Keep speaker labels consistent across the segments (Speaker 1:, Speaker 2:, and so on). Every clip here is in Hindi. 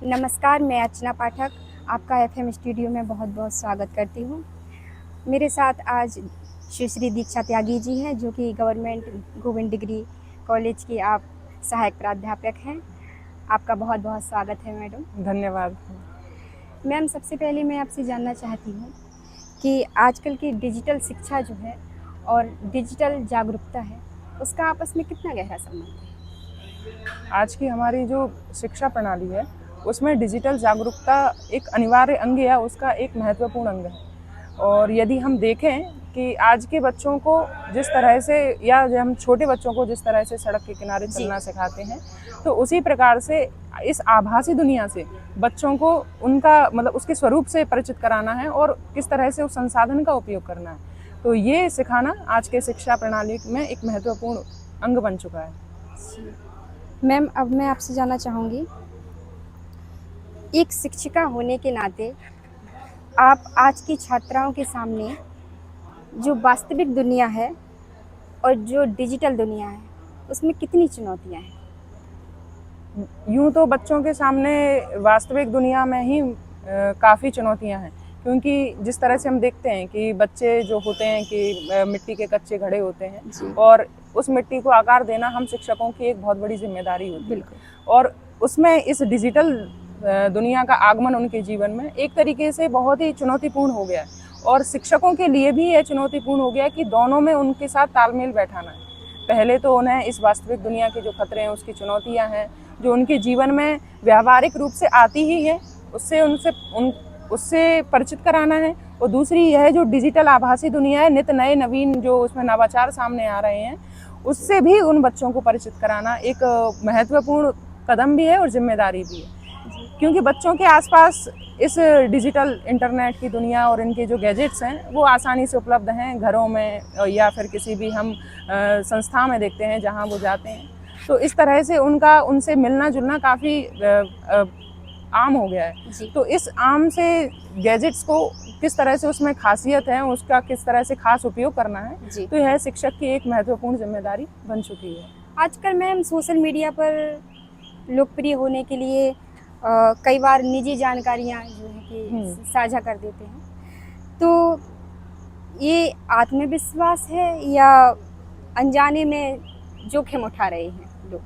Speaker 1: नमस्कार, मैं अर्चना पाठक आपका एफएम स्टूडियो में बहुत बहुत स्वागत करती हूँ। मेरे साथ आज सुश्री दीक्षा त्यागी जी हैं, जो कि गवर्नमेंट गोविंद डिग्री कॉलेज की आप सहायक प्राध्यापक हैं। आपका बहुत बहुत स्वागत है मैडम।
Speaker 2: धन्यवाद।
Speaker 1: मैम, सबसे पहले मैं आपसे जानना चाहती हूँ कि आजकल की डिजिटल शिक्षा जो है और डिजिटल जागरूकता है, उसका आपस में कितना गहरा संबंध है?
Speaker 2: आज की हमारी जो शिक्षा प्रणाली है उसमें डिजिटल जागरूकता एक अनिवार्य अंग या उसका एक महत्वपूर्ण अंग है। और यदि हम देखें कि आज के बच्चों को जिस तरह से या जो हम छोटे बच्चों को जिस तरह से सड़क के किनारे
Speaker 1: जी।
Speaker 2: चलना सिखाते हैं, तो उसी प्रकार से इस आभासी दुनिया से बच्चों को उनका मतलब उसके स्वरूप से परिचित कराना है और किस तरह से उस संसाधन का उपयोग करना है। तो ये सिखाना आज के शिक्षा प्रणाली में एक महत्वपूर्ण अंग बन चुका है।
Speaker 1: मैम, अब मैं आपसे जानना चाहूँगी, एक शिक्षिका होने के नाते आप आज की छात्राओं के सामने जो वास्तविक दुनिया है और जो डिजिटल दुनिया है, उसमें कितनी चुनौतियाँ हैं?
Speaker 2: यूँ तो बच्चों के सामने वास्तविक दुनिया में ही काफ़ी चुनौतियाँ हैं, क्योंकि जिस तरह से हम देखते हैं कि बच्चे जो होते हैं कि मिट्टी के कच्चे घड़े होते हैं और उस मिट्टी को आकार देना हम शिक्षकों की एक बहुत बड़ी जिम्मेदारी होती है। और उसमें इस डिजिटल दुनिया का आगमन उनके जीवन में एक तरीके से बहुत ही चुनौतीपूर्ण हो गया है और शिक्षकों के लिए भी यह चुनौतीपूर्ण हो गया है कि दोनों में उनके साथ तालमेल बैठाना है। पहले तो उन्हें इस वास्तविक दुनिया के जो खतरे हैं, उसकी चुनौतियाँ हैं, जो उनके जीवन में व्यावहारिक रूप से आती ही है, उससे परिचित कराना है। और दूसरी यह जो डिजिटल आभासी दुनिया है, नित नए नवीन जो उसमें नवाचार सामने आ रहे हैं, उससे भी उन बच्चों को परिचित कराना एक महत्वपूर्ण कदम भी है और जिम्मेदारी भी है। क्योंकि बच्चों के आसपास इस डिजिटल इंटरनेट की दुनिया और इनके जो गैजेट्स हैं वो आसानी से उपलब्ध हैं घरों में या फिर किसी भी हम संस्था में देखते हैं जहां वो जाते हैं। तो इस तरह से उनसे मिलना जुलना काफ़ी आम हो गया है। तो इस आम से गैजेट्स को किस तरह से उसमें खासियत है, उसका किस तरह से खास उपयोग करना है, तो यह शिक्षक की एक महत्वपूर्ण जिम्मेदारी बन चुकी है।
Speaker 1: आजकल मैम सोशल मीडिया पर लोकप्रिय होने के लिए कई बार निजी जानकारियाँ जो है कि साझा कर देते हैं, तो ये आत्मविश्वास है या अनजाने में जोखिम उठा रहे हैं लोग?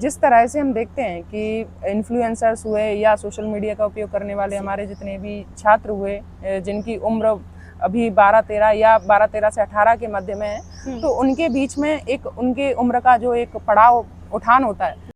Speaker 2: जिस तरह से हम देखते हैं कि इन्फ्लुएंसर्स हुए या सोशल मीडिया का उपयोग करने वाले हमारे जितने भी छात्र हुए जिनकी उम्र अभी 12-13 या 12-13 से 18 के मध्य में है, तो उनके बीच में एक उनके उम्र का जो एक पड़ाव उठान होता है